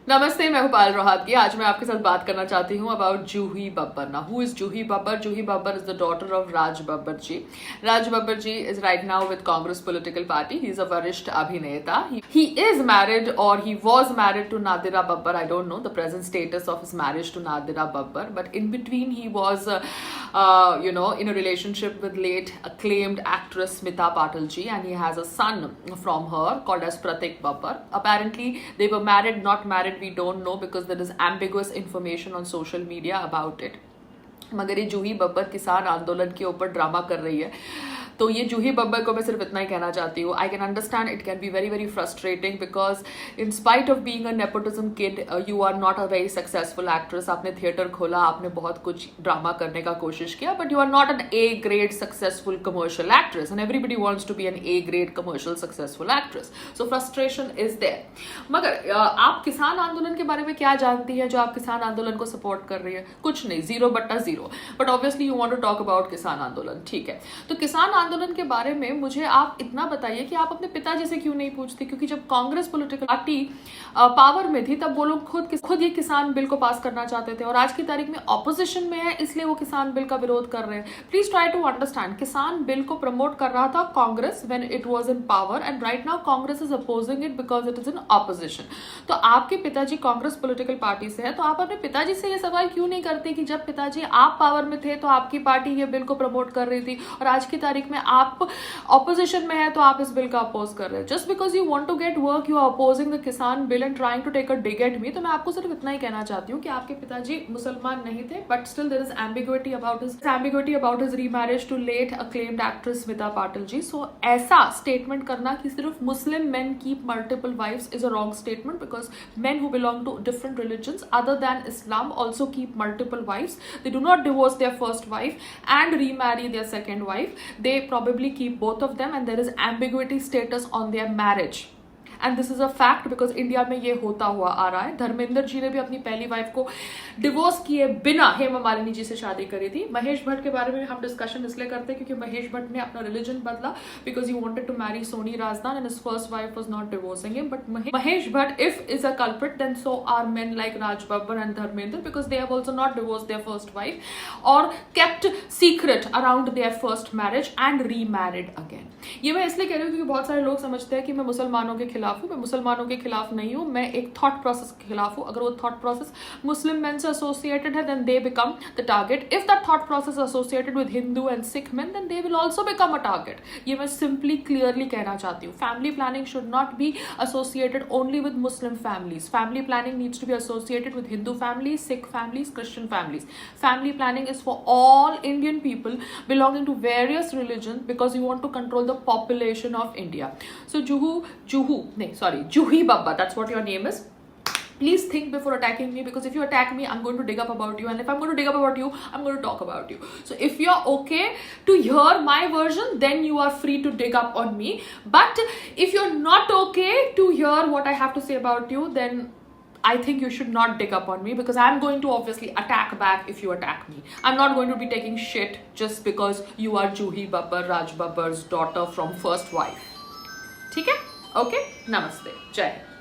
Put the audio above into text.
नमस्ते, मैं हूं पायल रोहतगी। आज मैं आपके साथ बात करना चाहती हूं अबाउट जूही बब्बर। ना who is Juhi Babbar? Juhi Babbar is the daughter of Raj Babbar ji. Raj Babbar ji is right now with Congress political party. He is a वरिष्ठ अभिनेता। He is married, or he was married to Nadira Babbar. I don't know the present status of his marriage to Nadira Babbar, but in between he was in a relationship with late acclaimed actress Smita Patil ji, and he has a son from her called as Pratik Babbar. Apparently they were married, not married, we don't know, because there is ambiguous information on social media about it. मगर ये जूही बब्बर किसान आंदोलन के ऊपर drama कर रही है। तो ये जूही बब्बर को मैं सिर्फ इतना ही कहना चाहती हूँ, I can understand it can be very very frustrating, because in spite of being a nepotism kid you are not a very successful actress. आपने थिएटर खोला, आपने बहुत कुछ ड्रामा करने का कोशिश किया, but you are not an A grade successful commercial actress, and everybody wants to be an A grade commercial successful actress. So frustration is there. मगर आप किसान आंदोलन के बारे में क्या जानती है जो आप किसान आंदोलन को सपोर्ट कर रही है? कुछ नहीं, 0/0। But obviously you want to talk about kisan andolan, ठीक है। तो किसान आंदोलन के बारे में मुझे आप इतना बताइए कि आप अपने पिताजी से क्यों नहीं पूछते? क्योंकि जब कांग्रेस पॉलिटिकल पार्टी पावर में थी तब वो लोग खुद ये किसान बिल को पास करना चाहते थे, और आज की तारीख में ऑपोजिशन में है, इसलिए वो किसान बिल का विरोध कर रहे हैं। प्लीज ट्राई टू अंडरस्टैंड, किसान बिल को प्रमोट कर रहा था Congress when it was in power, and right now Congress is opposing it because it is in opposition. तो आपके पिताजी कांग्रेस पॉलिटिकल पार्टी से है, तो आप अपने पिताजी से ये सवाल क्यों नहीं करते कि जब पिताजी आप पावर में थे तो आपकी पार्टी ये बिल को प्रमोट कर रही थी, और आज की तारीख में आप ऑपोजिशन में है तो आप इस बिल का अपोज कर रहे हैं। Just because you want to get work you are opposing the kisan bill and trying to take a dig at me. तो मैं आपको सिर्फ इतना ही कहना चाहती हूँ कि आपके पिताजी मुसलमान नहीं थे, but still there is ambiguity about his remarriage to late acclaimed actress Smita Patil ji. So ऐसा स्टेटमेंट करना कि सिर्फ Muslim men keep multiple wives is a wrong statement, because men who belong to different religions other than Islam also keep multiple wives. They do not divorce their first wife and remarry their second wife. They probably keep both of them, and there is ambiguity status on their marriage. And this is a fact because India में ये होता हुआ आ रहा है। धर्मेंद्र जी ने भी अपनी पहली वाइफ को डिवोर्स किए बिना हेमा मालिनी जी से शादी करी थी। महेश भट्ट के बारे में हम डिस्कशन इसलिए करते हैं क्योंकि महेश भट्ट ने अपना रिलीजन बदला because he wanted to marry Soni Razdan and his first wife was not divorcing him. But Mahesh Bhatt if is a culprit then so are men like Raj Babbar and Dharmendra, because they have also not divorced their first wife और kept secret around their first marriage and remarried again. ये मैं इसलिए कह रही हूँ क्योंकि बहुत सारे लोग समझते हैं कि मैं मुसलमानों के खिलाफ हूँ। मैं मुसलमानों के खिलाफ नहीं हूँ, मैं एक थॉट प्रोसेस के खिलाफ हूँ। अगर वो थॉट प्रोसेस मुस्लिम मेन से एसोसिएटेड है then they become the target. If that thought process associated with Hindu and Sikh men then they will also become a target. ये मैं सिंपली क्लियरली कहना चाहती हूँ। Family planning should not be associated only with Muslim families. Family planning needs to be associated with Hindu families, Sikh families, Christian families. Family planning is for all Indian people belonging to various religions because you want to control the population of India. So Joohi Baba, that's what your name is. Please think before attacking me, because if you attack me, I'm going to dig up about you, and if I'm going to dig up about you, I'm going to talk about you. So if you're okay to hear my version, then you are free to dig up on me. But if you're not okay to hear what I have to say about you, then I think you should not dig up on me, because I'm going to obviously attack back if you attack me. I'm not going to be taking shit just because you are Joohi Babbar, Raj Babbar's daughter from first wife. ठीक है? Okay? Namaste. Jai Hind.